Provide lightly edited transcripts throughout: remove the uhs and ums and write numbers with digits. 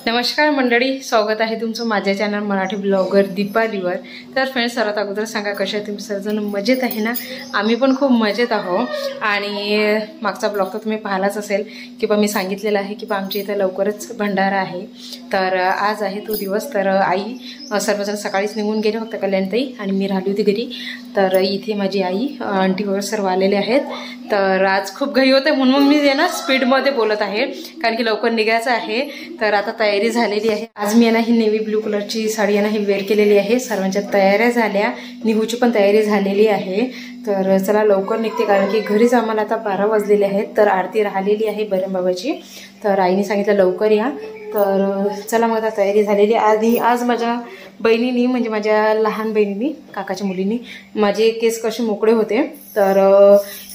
नमस्कार मंडळी, स्वागत आहे तुमचं माझ्या चॅनल मराठी ब्लॉगर दीपालीवर। तर फ्रेंड्स, सर्वात अगोदर सांगा कशा तुम्ही सर्वजण मजेत आहे ना? आम्ही पण खूप मजेत आहोत। आणि मागचा ब्लॉग तर तुम्ही पाहिलाच असेल की मी सांगितलेलं आहे की आमच्या इथे लवकरच भंडारा आहे। तर आज आहे तो दिवस। तर आई सर्वजण सकाळीच निघून गेले, फक्त कल्याणताई आणि मी राहिली होती घरी। तर इथे माझी आई आंटी वगैरे सर्व आलेले आहेत। तर आज खूप घाई होते म्हणून मी ना स्पीडमध्ये बोलत आहे, कारण की लवकर निघायचं आहे। तर आता तयारी झालेली आहे। आज मी ना ही नेव्ही ब्लू कलरची साडी ना ही वेअर केलेली आहे। सर्वांच्या तयाऱ्या झाल्या, निहूची पण तयारी झालेली आहे। तर चला लवकर निघते, कारण की घरीच आम्हाला आता 12 वाजलेले आहेत। तर आरती राहिलेली आहे बरंबाबाची। तर आईने सांगितलं लवकर या। तर चला मग आता तयारी झालेली आहे। आज माझ्या बहिणीनी, म्हणजे माझ्या लहान बहिणीनी, काकाच्या मुलीनी माझे केस कसे मोकळे होते। तर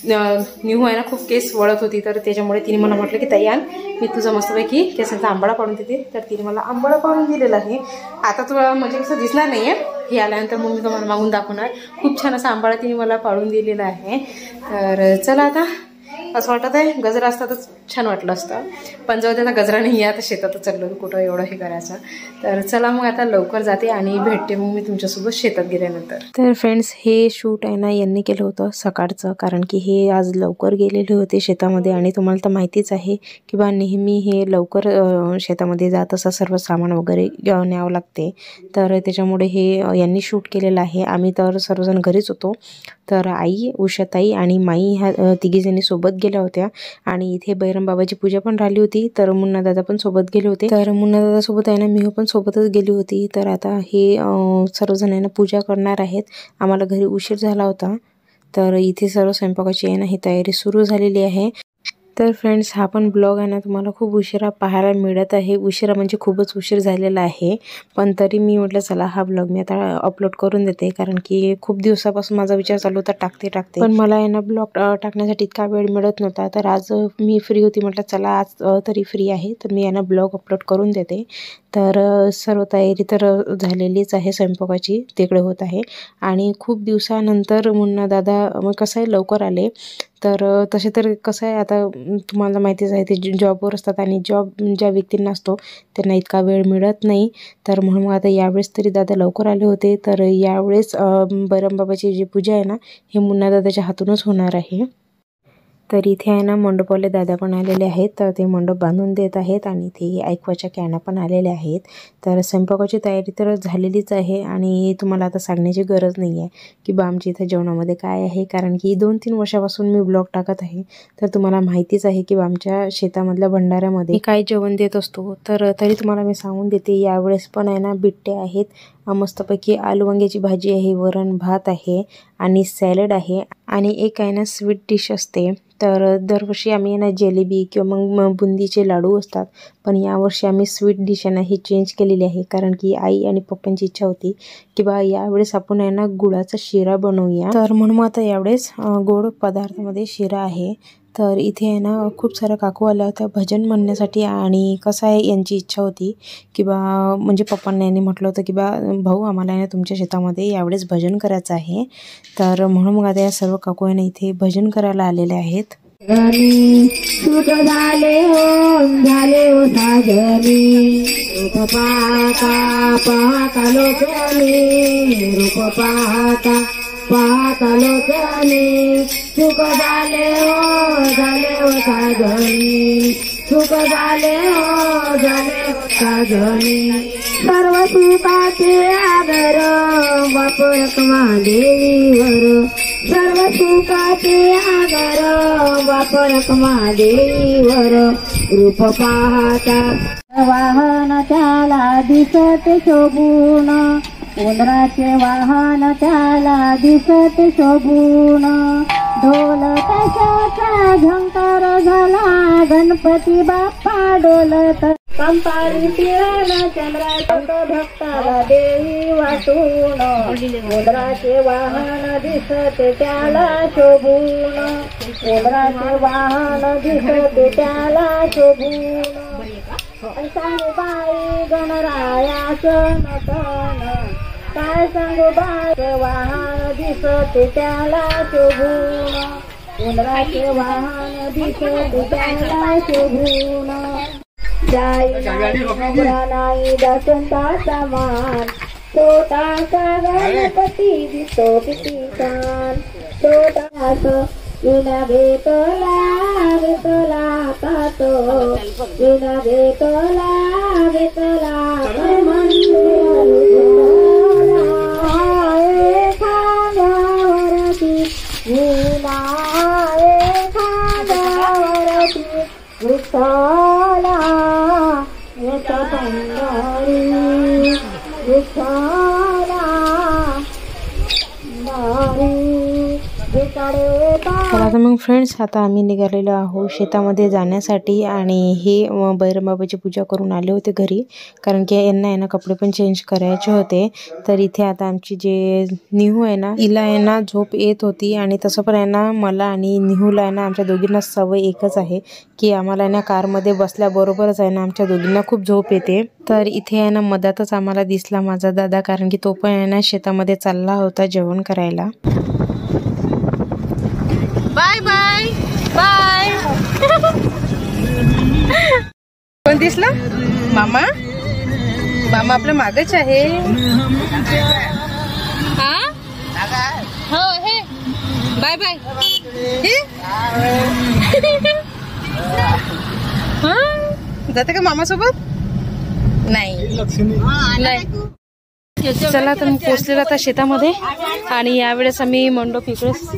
निहू आहे ना खूप केस वळत होती। तर त्याच्यामुळे तिने मला म्हटलं की ताई आण, मी तुझा मस्तपैकी केसांचा आंबाडा पाडून देते। तर तिने मला आंबाडा पाडून दिलेला आहे। आता तुला म्हणजे कसं दिसणार नाही आहे, हे आल्यानंतर मग मी तुम्हाला मागून दाखवणार। खूप छान असा आंबाडा तिने मला पाडून दिलेला आहे। तर चला आता असं वाटत आहे गजरा असता तर छान वाटलं असतं, पण जाऊ दे, आता गजरा नाही आहे, आता शेतातच चाललो कुठं एवढं हे करायचं। तर चला मग आता लवकर जाते आणि भेटते मग मी तुमच्यासोबत शेतात गेल्यानंतर। तर फ्रेंड्स, हे शूट आहे ना यांनी केलं होतं सकाळचं, कारण की हे आज लवकर गेलेले होते शेतामध्ये। आणि तुम्हाला तर माहितीच आहे की नेहमी हे लवकर शेतामध्ये जात असं सर्व सामान वगैरे न्यावं लागते। तर त्याच्यामुळे हे यांनी शूट केलेलं आहे। आम्ही तर सर्वजण घरीच होतो। तर आई, उषाताई आणि माई ह्या तिघीजणी सोबत गेल्या होत्या। आणि इथे बैरमबाबाची पूजा पण राहिली होती। तर मुन्ना दादा पण सोबत गेले होते। तर मुन्ना दादा सोबत आहे ना मी पण सोबतच गेली होती। तर आता हे सर्वजण आहे ना पूजा करणार आहेत। आम्हाला घरी उशीर झाला होता। तर इथे सर्व स्वयंपाकाची आहे ना ही तयारी सुरू झालेली आहे। तर फ्रेंड्स, हा पण ब्लॉग आहे ना तुम्हाला खूप उशिरा पाहायला मिळत आहे। उशिरा म्हणजे खूपच उशीर झालेला आहे, पण तरी मी म्हटलं चला हा ब्लॉग मी आता अपलोड करून देते, कारण की खूप दिवसापासून माझा विचार चालू होता टाकते, पण मला आहे ना ब्लॉग टाकण्यासाठी इतका वेळ मिळत नव्हता। तर आज मी फ्री होती, म्हटलं चला आज तरी फ्री आहे तर मी आहे ना ब्लॉग अपलोड करून देते। तर सर्व तयारी तर झालेलीच आहे, स्वयंपाकाची तिकडे होत आहे। आणि खूप दिवसानंतर मुन्ना दादा मग कसं आहे लवकर आले। तर तसे तर कसं आहे, आता तुम्हाला माहितीच आहे ते जॉबवर असतात, आणि जॉब ज्या व्यक्तींना असतो त्यांना इतका वेळ मिळत नाही। तर म्हणून मग आता यावेळेस तरी दादा लवकर आले होते। तर यावेळेस बैरमबाबाची जी पूजा आहे ना हे मुन्ना दादाच्या हातूनच होणार आहे। तर इथे आहे ना मंडपवाले दादा पण आलेले आहेत। तर ते मंडप बांधून देत आहेत, आणि इथे ऐकवाच्या कॅना पण आलेल्या आहेत। तर स्वयंपाकाची तयारी तर झालेलीच आहे, आणि तुम्हाला आता सांगण्याची गरज नाही आहे की आमच्या इथं जेवणामध्ये काय आहे, कारण की 2-3 वर्षापासून मी ब्लॉग टाकत आहे। तर तुम्हाला माहितीच आहे की आमच्या शेतामधल्या भंडाऱ्यामध्ये काय जेवण देत असतो। तर तरी तुम्हाला मी सांगून देते, यावेळेस पण आहे ना बिट्टे आहेत, मस्तपैकी आलू वांग्याची भाजी आहे, वरण भात आहे, आणि सॅलड आहे, आणि एक आहे ना स्वीट डिश असते। तर दरवर्षी आम्ही ना जिलेबी किंवा मग बुंदीचे लाडू असतात, पण यावर्षी आम्ही स्वीट डिश आहे ना ही चेंज केलेली आहे, कारण की आई आणि पप्पांची इच्छा होती की यावेळेस आपण आहे ना गुळाचा शिरा बनवूया। तर म्हणून आता यावेळेस गोड पदार्थामध्ये शिरा आहे। तर इथे आहे ना खूप साऱ्या काकू आल्या होत्या भजन म्हणण्यासाठी, आणि कसं आहे यांची इच्छा होती की म्हणजे पप्पांना यांनी म्हटलं होतं की भाऊ आम्हाला आहे ना तुमच्या शेतामध्ये यावेळेस भजन करायचं आहे। तर म्हणून मग आता या सर्व काकू आहे ना इथे भजन करायला आलेले आहेत। झाले हो साजनी, रूप पाहता लोकांनी, रूप पाहता लोकांनी, सुख झाले हो साजनी, सुख झाले हो साजनी, सर्व सुखाचे आगर बाप रखमा देवीवर, सर्व सुखाचे आगर बाप रखमा देवीवर, रूप पाहता वाहन त्याला दिसत शोभून, उंदराचे वाहन त्याला दिसत शोभून, ढोल ताशाचा झंकार झाला गणपती बाप्पा डोलत, कंपारी पिळाला चंद्राचा भक्ताला देवी वाटून, उंदराचे वाहन दिसत त्याला शोभून, उंदराचे वाहन दिसत त्याला शोभून, सांगू बाई गणरायाचं नटन, काय सांगू बाई वाहन दिसत त्याला शोभून, उंदराचे वाहन दिसत त्याला शोभून, नाही दसंताचा मान छोटासा गणपती दिसतो किती छान छोटासा विना घेतला का तो विना घेतला खांद्यावरती विना खांद्यावरती विठ्ठला येत पंढरी विठ्ठला तर आता मग फ्रेंड्स, आता आम्ही निघालेलो आहोत शेतामध्ये जाण्यासाठी आणि हे भैरवबाबाची पूजा करून आले होते घरी, कारण की यांना ना कपडे पण चेंज करायचे होते. तर इथे आता आमची जे निहू आहे ना, हिला आहे ना झोप येत होती आणि तसं पण आहे ना मला आणि निहूला आहे ना आमच्या दोघींना सवय एकच आहे की आम्हाला ना कारमध्ये बसल्याबरोबरच आहे ना आमच्या दोघींना खूप झोप येते. तर इथे आहे ना मधातच आम्हाला दिसला माझा दादा, कारण की तो पण आहे ना शेतामध्ये चालला होता जेवण करायला. Bye bye bye. कोण दिसला? मामा. मामा आपल्या मागच आहे. हा हो हे बाय बाय. हा जाते का मामा सोबत? नाही. चला तर पोचलेला आता शेतामध्ये आणि यावेळेस आम्ही मंडप इकडेच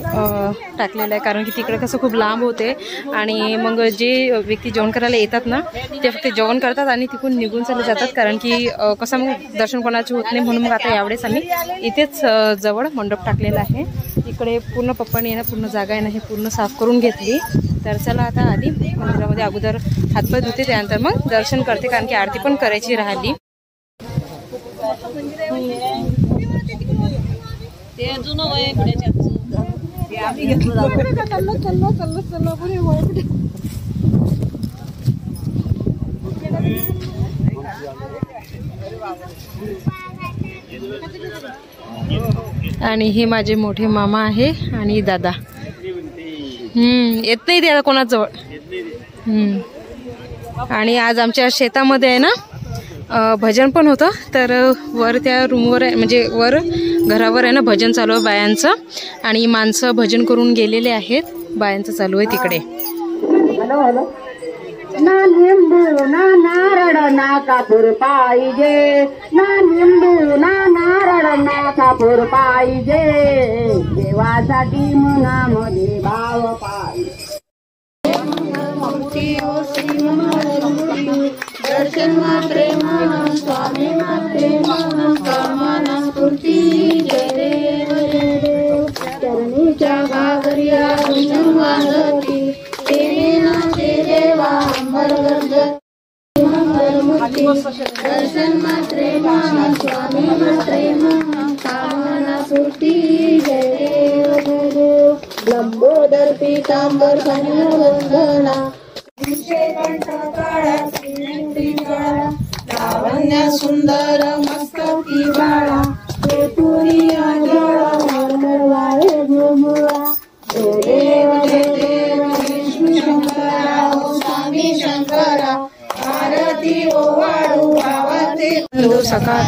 टाकलेलं आहे, कारण की तिकडे कसं खूप लांब होते आणि मग जे व्यक्ती जेवण करायला येतात ना ते फक्त जेवण करतात आणि तिकडून निघून चालले जातात, कारण की कसं मग दर्शन कोणाचे होत नाही. म्हणून मग आता यावेळेस आम्ही इथेच जवळ मंडप टाकलेला आहे. इकडे पूर्ण पप्पाने आहे ना पूर्ण जागा आहे ना हे पूर्ण साफ करून घेतली. तर चला आता आधी मंदिरामध्ये अगोदर हातपाय धुते, त्यानंतर मग दर्शन करते, कारण की आरती पण करायची राहिली. ते अजून आम्ही घेतलं आणि हे माझे मोठे मामा आहे आणि दादा. येत नाही ते आता कोणाजवळ. आणि आज आमच्या शेतामध्ये आहे ना भजन पण होतं. तर वर त्या रूमवर आहे म्हणजे वर घरावर आहे ना भजन चालू आहे बायांचं, आणि माणसं भजन करून गेलेले आहेत. बायांचं चालू आहे तिकडे. ना निंबू ना नारळ ना कापूर पाहिजे, ना निंबू ना नारळ ना कापूर पाहिजे, देवासाठी मनामध्ये भाव पाहिजे. दर्शन मात्रे मन स्वामी मात्रे मन कामना स्फूर्ती जय देव जय देव. चरणीच्या घागरिया बांधती देवीना ते देवा मंगलमूर्ती. दर्शन मात्रे मन स्वामी मात्रे मन कामना स्फूर्ती जय देव जय देव. लंबोदर पीतांबर वंदना लावण्य सुंदर मस्तकी बाळा पुरी वाळे झुमुळा. देव देव विष्णू शंकरा स्वामी शंकरा आरती ओवाळू भावाते सकाळ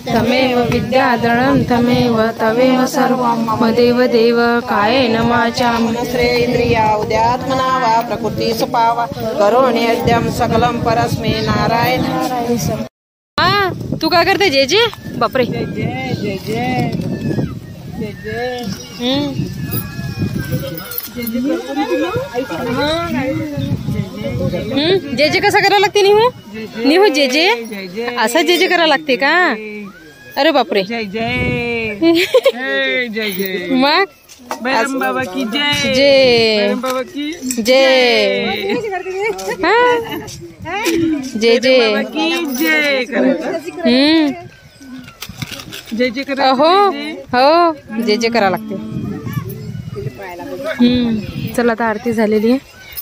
तमेव विद्याधरणं तमेव तवेव सर्वं मदेव देव कायेन वाचां श्रेन्द्रिया उद्यात्मना वा प्रकृती स्वभावा करोण्यद्यं सकलं परस्मै नारायण. हा तू काय करते? जे जे बापरे. जे जे कसं करावं लागते निहू? निहू जे जे असं जे जे करावं लागते का? अरे बापरे. मग बाबा की जय. जय बाबा की जय. जय जय जय जय जय करा. हो हो जे जे करावं लागते. चला आता आरती झालेली आहे,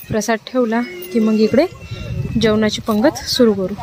प्रसाद ठेवला की मग इकडे जेवणाची पंगत सुरू करू.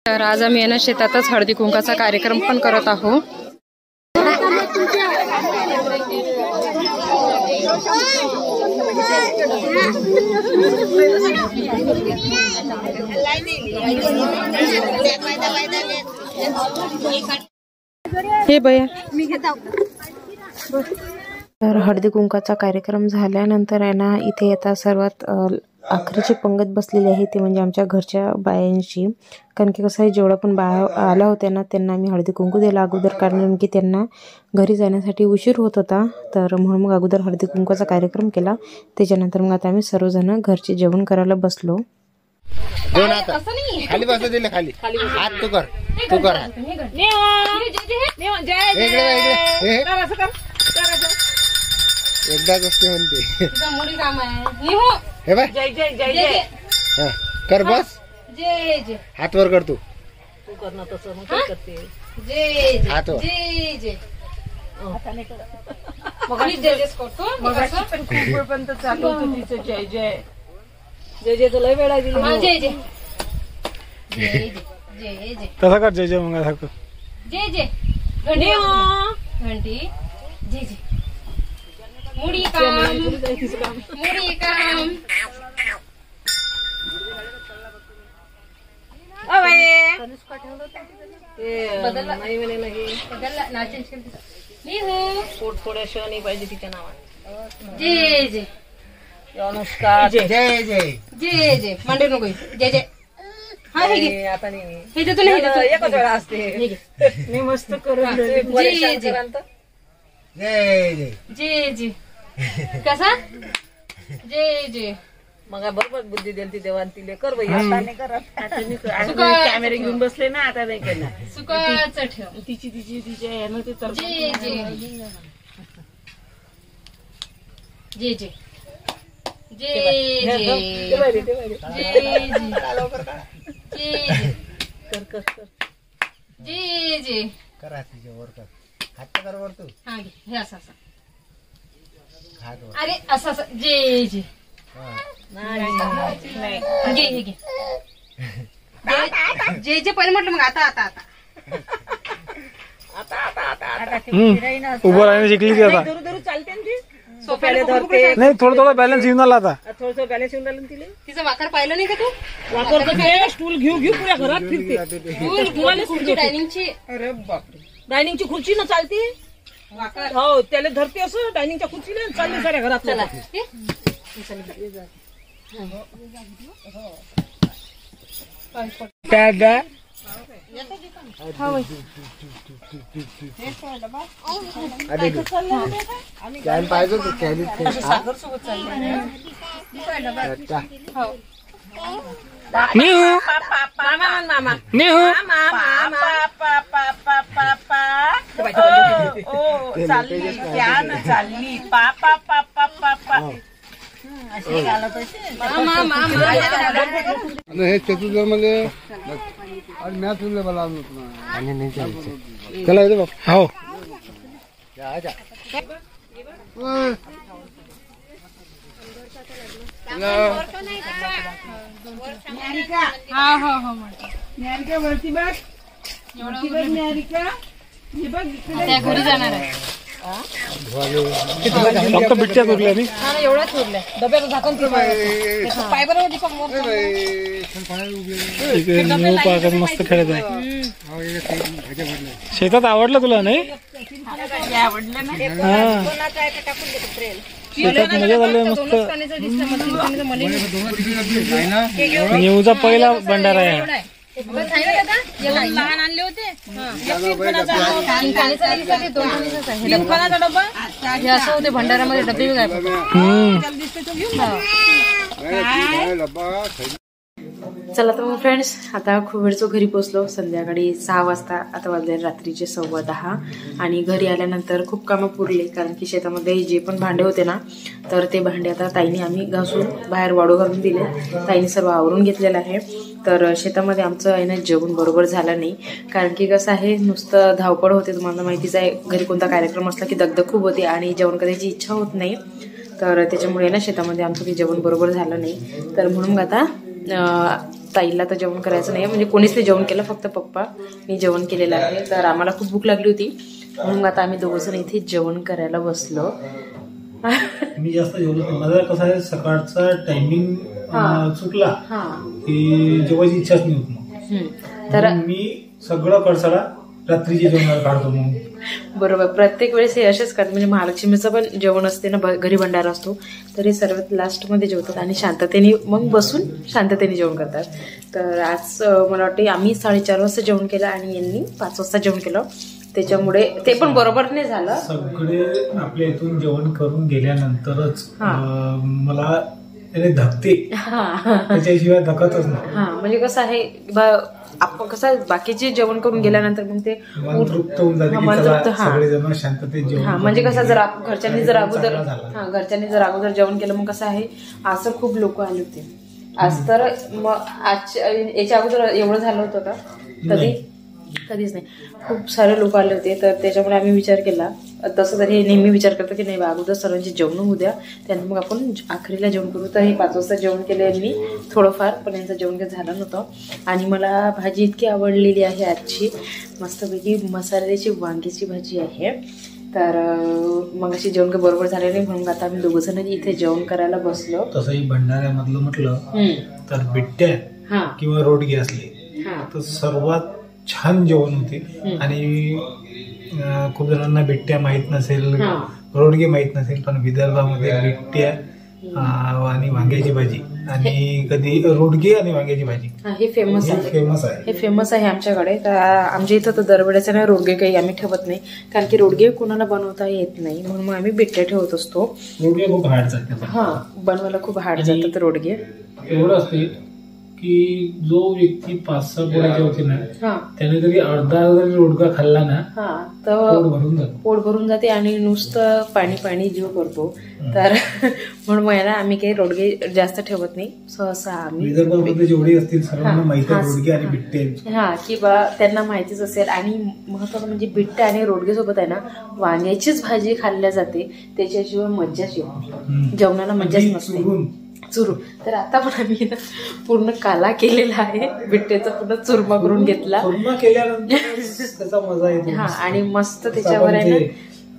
तर आज आम्ही ना शेतातच हळदी कुंकाचा कार्यक्रम पण करत आहोत. हे बया तर हळदी कुंकाचा कार्यक्रम झाल्यानंतर आहे ना इथे आता सर्वात आखरीची पंगत बसलेली आहे ते म्हणजे आमच्या घरच्या बायांची. कारण की कसं आहे जेवढा पण बाया आल्या होत्या ना त्यांना आम्ही हळदी कुंकू दिला अगोदर, कारण की त्यांना घरी जाण्यासाठी उशीर होत होता. तर म्हणून मग अगोदर हळदी कुंकाचा कार्यक्रम केला. त्याच्यानंतर मग आता आम्ही सर्वजण घरचे जेवण करायला बसलो. खाली बस दिले खाली हात तू कर एकदाच असते म्हणते हे बाय कर बस हात वर कर तू करणार तसं मग करते हात वर पण चालू होतं तिचं जय जय जय जय तुला वेळा दिली जय जय तसा कर जय जय मंगा सारखं जय जय घंटी जय जय मुडी काम थोड्याशा नाही पाहिजे तिच्या नावात. जय जय अनुष्का जय जय जय जय मांडू नको जय जय. हा हे घे आता नाही हे देतो ना हे देतो एकच वेळा असते मी मस्त करून जय जय जय जय जय जय कसा जय जय मग बरोबर बुद्धी दिली ती देवान तिले कर बाई आता नाही करत कॅमेरे घेऊन बसले ना आता नाही करणार सुकाचं ठेव तिची यानं ते चालतं. जय जय जय जय जय जय जय जय करा तिच्या वर कर हात कर वर तू हा घे हे असं असं हात वर अरे असं असं जय जय घे हे घे जय जय पहिले म्हटलं मग आता आता आता उभं राहणं शिकली ती आता. धरू चालते ना ती सोप्याला धरते नाही थोडं बॅलन्स येऊन आला आता. थोडस बॅलन्स येऊन राहिलं तिले तिचं वाकर पाहिलं नाही का तू वापर करते स्टूल घेऊ पुऱ्या घरात फिरते खुर्ची डायनिंगची अरे बापरे डायनिंगची खुर्ची न चालते वाकर हो त्याला धरते असं डायनिंगच्या खुर्चीला चालले साऱ्या घरात चला दादा कॅन पाहिजे तू कॅन मी हूँ मामा मी हूँ चालली पापा पापा पापा हे चतुर्थ मध्ये आणि मॅच मला आणि नाही चालते चला येतो बाप हो वरती बघ त्या घरी जाणार आहे फक्त बिट्ट्या उरल्या नाही एवढाच उरलाय डब्याचं झाकण पाय बरोबर इकडे न्यू पार्कात मस्त खेळत आहे. शेतात आवडलं तुला नाही हा शेतात मजा झाली मस्त. न्यूचा पहिला भंडारा आहे. लहान आणले होते असं होते भंडारामध्ये डबे चला तर मग फ्रेंड्स आता खूप वेळचं घरी पोचलो. संध्याकाळी 6 वाजता आता वाजले रात्रीचे 10:15 आणि घरी आल्यानंतर खूप कामं पुरले कारण की शेतामध्ये जे पण भांडे होते ना तर ते भांडे आता ताईने आम्ही घासून बाहेर वाळू घालून दिले. ताईने सर्व आवरून घेतलेलं आहे. तर शेतामध्ये आमचं आहे ना जेवण बरोबर झालं नाही कारण की कसं आहे नुसतं धावपळ होते. तुम्हाला माहितीच आहे घरी कोणता कार्यक्रम असला की दगदग खूप होते आणि जेवण करायची इच्छा होत नाही. तर त्याच्यामुळे ना शेतामध्ये आमचं काही जेवण बरोबर झालं नाही. तर म्हणून आता ताईला तर जेवण करायचं नाही म्हणजे कोणीच नाही जेवण केलं, फक्त पप्पा मी जेवण केलेलं आहे. तर आम्हाला खूप भूक लागली होती म्हणून आता आम्ही दोघं जण इथे जेवण करायला बसलो. मी जास्त जेवलो नाही. माझा कसं आहे सकाळचा टायमिंग चुकला की जेवायची इच्छाच नाही होत मग. तर मी सगळं कडसडा रात्रीचे जेवणाला काढतो मग. बरोबर, प्रत्येक वेळेस हे असेच करतात. म्हणजे महालक्ष्मीचं पण जेवण असते ना, घरी भंडारा असतो तर हे सर्वात लास्टमध्ये जेवतात आणि शांततेने मग बसून शांततेने जेवण करतात. तर आज मला वाटते आम्ही 4:30 वाजता जेवण केलं आणि यांनी 5 वाजता जेवण केलं, त्याच्यामुळे ते पण बरोबर नाही झालं. सगळे आपल्या इथून जेवण करून गेल्यानंतरच मला त्याने धकते, त्याच्याशिवाय धकतच नाही. म्हणजे कसं आहे आपण कसं बाकीचे जेवण करून गेल्यानंतर मग ते तृप्त होऊन जाते, सगळेजण शांततेत जेवण. म्हणजे कसं जर घरच्यांनी जर अगोदर जेवण केलं मग कसं आहे, आज तर खूप लोक आले होते. आज तर मग याच्या अगोदर एवढं झालं होतं का कधीच नाही. खूप सारे लोक आले होते तर त्याच्यामुळे आम्ही विचार केला, तसं तरी नेहमी विचार करतो की नाही अगोदर सर्वांची जेवण होऊ द्या, त्यानंतर मग आपण आखरीला जेवण करू. तर हे 5 वाजता जेवण केलं यांनी थोडंफार, पण यांचं जेवण काही झालं नव्हतं. आणि मला भाजी इतकी आवडलेली आहे आजची, मस्तपैकी मसाल्याची वांग्याची भाजी आहे. तर मग अशी जेवण काही बरोबर झाले नाही म्हणून आता आम्ही दोघं जण इथे जेवण करायला बसलो. तसंही भंडाऱ्यामधलं म्हटलं तर बिट्ट्या किंवा रोडगे असले तर सर्वात छान जेवण होते. आणि खूप जणांना बिट्ट्या माहित नसेल, रोडगे माहित नसेल, पण विदर्भामध्ये बिट्ट्या आणि वांग्याची भाजी आणि कधी रोडगे आणि वांग्याची भाजी हे फेमस आहे आमच्याकडे. तर आमच्या इथं तर दरवेळेचं ना रोडगे काही आम्ही ठेवत नाही, कारण की रोडगे कोणाला बनवता येत नाही म्हणून मग आम्ही बिट्ट्या ठेवत असतो. रोडगे खूप हार्ड जातात, बनवायला खूप हार्ड जातात रोडगे. एवढं असते की जो व्यक्ती 5-6 पोळ्या जेवते ना त्याने जरी अर्धा जरी रोडगा खाल्ला ना तर पोट भरून जाते आणि नुसतं पाणी जीव करतो. तर म्हणून मला आम्ही काही रोडगे जास्त ठेवत नाही. सहसा आम्ही विदर्भामध्ये जेवढे असतील सर्वांना माहिती आहे रोडगे आणि बिट्टे, किंवा त्यांना माहितीच असेल. आणि महत्वाचं म्हणजे बिट्टे आणि रोडगे सोबत आहे ना वांग्याचीच भाजी खाल्ल्या जाते, त्याच्याशिवाय मज्जाच येत नाही, जेवणाला मज्जाच नसते. चुरू तर आता पण आम्ही ना पूर्ण काला केलेला आहे, बिट्ट्याचा पूर्ण चुरमा करून घेतला, चुरमा केल्यानंतर त्याचा मजा येतो. आणि मस्त त्याच्यावर आहे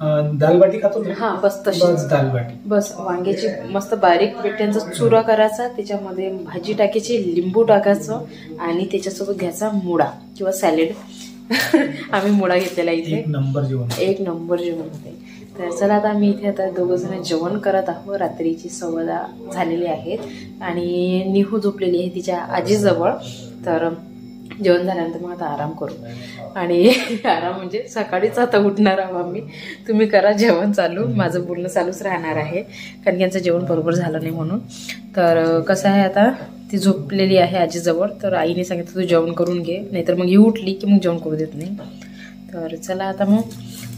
ना दालबाटी खातो. बस तशी दालबाटी, बस वांग्याची मस्त बारीक बिट्ट्यांचा चुरा करायचा, त्याच्यामध्ये भाजी टाकायची, लिंबू टाकायचं आणि त्याच्यासोबत घ्यायचा मुळा किंवा सॅलेड. आम्ही मुळा घेतलेला इथे. एक नंबर जेवण होते. तर चला आता आम्ही इथे आता दोघं जण जेवण करत आहोत. रात्रीची 10:15 झालेली आहेत आणि निहू झोपलेली आहे तिच्या आजीजवळ. तर जेवण झाल्यानंतर मग आता आराम करू. आणि आराम म्हणजे सकाळीच आता उठणार आहोत आम्ही. तुम्ही करा जेवण चालू, माझं बोलणं चालूच राहणार आहे कारण की यांचं जेवण बरोबर झालं नाही म्हणून. तर कसं आहे आता ती झोपलेली आहे आजीजवळ, तर आईने सांगितलं तू जेवण करून घे, नाहीतर मग ही उठली की मग जेवण करू देत नाही. तर चला आता मग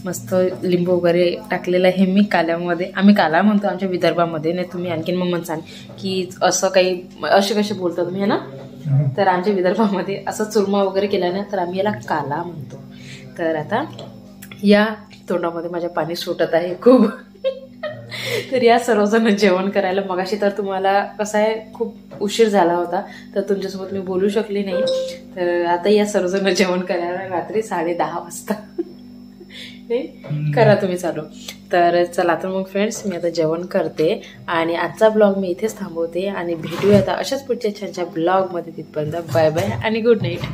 मस्त लिंबू वगैरे टाकलेलं आहे मी काल्यामध्ये. आम्ही काला म्हणतो आमच्या विदर्भामध्ये, नाही तुम्ही आणखीन मग म्हणसान की असं काही असे कसे बोलता तुम्ही, है ना. तर आमच्या विदर्भामध्ये असं चुरमा वगैरे केला ना तर आम्ही याला काला म्हणतो. तर आता या तोंडामध्ये माझ्या पाणी सुटत आहे खूप. तर या सर्वजण जेवण करायला. मगाशी तर तुम्हाला कसं आहे खूप उशीर झाला होता तर तुमच्यासोबत मी बोलू शकले नाही. तर आता या सर्वजण जेवण करायला रात्री 10:30 वाजता करा तुम्ही चालू. तर चला तर मग फ्रेंड्स मी आता जेवण करते आणि आजचा ब्लॉग मी इथेच थांबवते आणि भेटूया आता अशाच पुढच्या छानच्या ब्लॉगमध्ये. तिथपर्यंत बाय बाय आणि गुड नाईट.